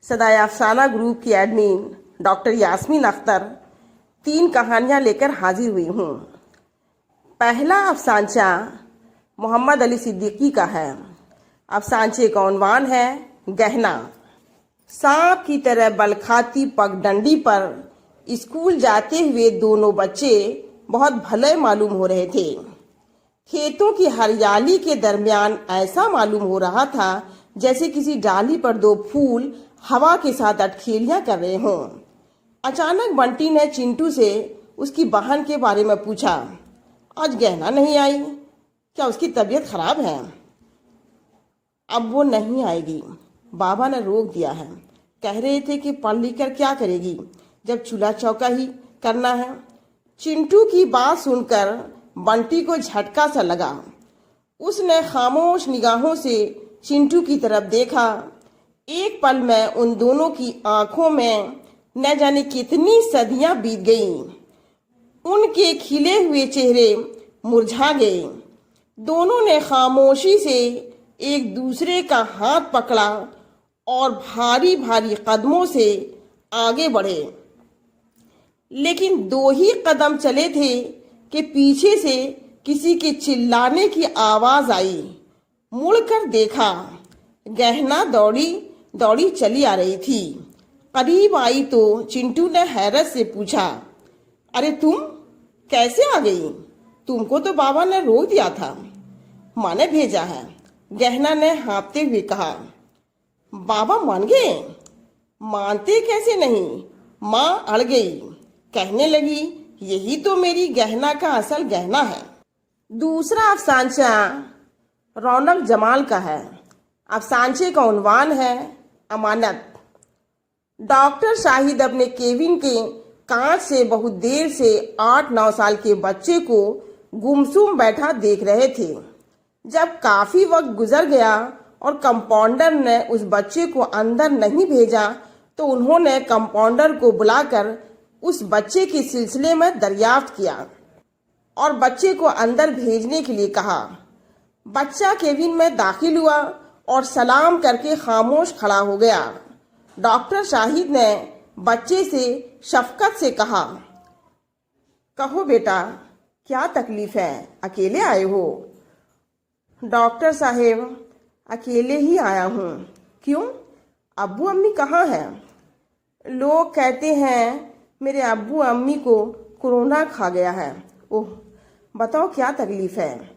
सदाए अफसाना ग्रुप की admin doctor Yasmin Akhtar 3 कहानियाँ लेकर हाजिर हुई हूँ। पहला अफसानचा मोहम्मद अली सिद्दीकी का है। अफसानचे का उन्वान है गहना। सांप की तरह बल खाती पगडंडी पर स्कूल जाते हुए दोनों बच्चे बहुत भले मालूम हो रहे थे। खेतों की हरियाली के दरमियान ऐसा मालूम हो रहा था जैसे किसी डाली पर 2 फूल हवा के साथ अटखेलियां कर रहे हों। अचानक बंटी ने चिंटू से उसकी बहन के बारे में पूछा, आज गहना नहीं आई, क्या उसकी तबीयत खराब है? अब वो नहीं आएगी, बाबा ने रोक दिया है। कह रहे थे कि पढ़ लिख कर क्या करेगी जब चूल्हा चौका ही करना है। चिंटू की बात सुनकर बंटी को झटका सा लगा। उसने खामोश निगाहों से चिंटू की तरफ देखा। एक पल में उन दोनों की आंखों में न जाने कितनी सदियां बीत गईं। उनके खिले हुए चेहरे मुरझा गए। दोनों ने खामोशी से एक दूसरे का हाथ पकड़ा और भारी भारी कदमों से आगे बढ़े। लेकिन 2 ही कदम चले थे कि पीछे से किसी के चिल्लाने की आवाज आई। मुड़कर देखा, गहना दौड़ी दौड़ी चली आ रही थी। करीब आई तो चिंटू ने हैरत से पूछा, अरे तुम कैसे आ गई? तुमको तो बाबा ने रोक दिया था। माँ ने भेजा है, गहना ने हाँफते हुए कहा। बाबा मान गए? मानते कैसे नहीं? माँ अड़ गई, कहने लगी, यही तो मेरी गहना का असल गहना है। दूसरा अफसानचा रौनक जमाल का है। अफसानचे का उन्वान है अमानत। डॉक्टर शाहिद अपने केबिन के कांच से बहुत देर से 8-9 साल के बच्चे को गुमसुम बैठा देख रहे थे। जब काफी वक्त गुजर गया और कंपाउंडर ने उस बच्चे को अंदर नहीं भेजा तो उन्होंने कंपाउंडर को बुलाकर उस बच्चे के सिलसिले में दरियाफ्त किया और बच्चे को अंदर भेजने के लिए कहा। बच्चा केबिन में दाखिल हुआ और सलाम करके खामोश खड़ा हो गया। डॉक्टर शाहिद ने बच्चे से शफकत से कहा, कहो बेटा, क्या तकलीफ है? अकेले आए हो? डॉक्टर साहेब, अकेले ही आया हूँ। क्यों? अब्बू अम्मी कहाँ हैं? लोग कहते हैं मेरे अब्बू अम्मी को कोरोना खा गया है। ओह, बताओ क्या तकलीफ है?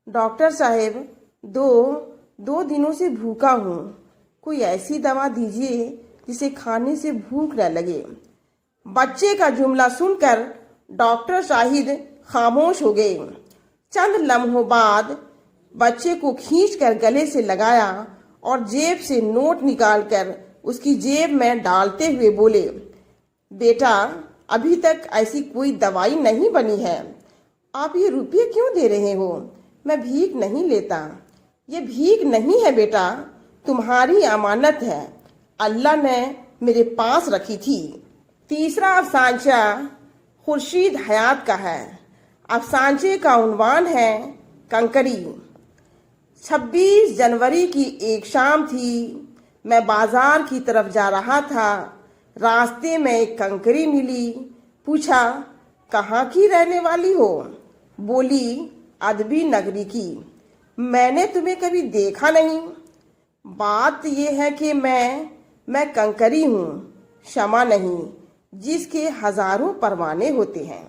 डॉक्टर साहेब, दो दिनों से भूखा हूँ। कोई ऐसी दवा दीजिए जिसे खाने से भूख न लगे। बच्चे का जुमला सुनकर डॉक्टर शाहिद खामोश हो गए। चंद लम्हों बाद बच्चे को खींचकर गले से लगाया और जेब से नोट निकालकर उसकी जेब में डालते हुए बोले, बेटा, अभी तक ऐसी कोई दवाई नहीं बनी है। आप ये रुपये क्यों दे रहे हो? मैं भीख नहीं लेता। ये भीख नहीं है बेटा, तुम्हारी अमानत है, अल्लाह ने मेरे पास रखी थी। तीसरा अफसानचा खुर्शीद हयात का है। अफसानचे का उन्वान है कंकरी। 26 जनवरी की एक शाम थी। मैं बाजार की तरफ जा रहा था। रास्ते में एक कंकरी मिली। पूछा, कहाँ की रहने वाली हो? बोली, अदबी नगरी की। मैंने तुम्हें कभी देखा नहीं। बात यह है कि मैं कंकरी हूँ, शमा नहीं, जिसके हजारों परवाने होते हैं।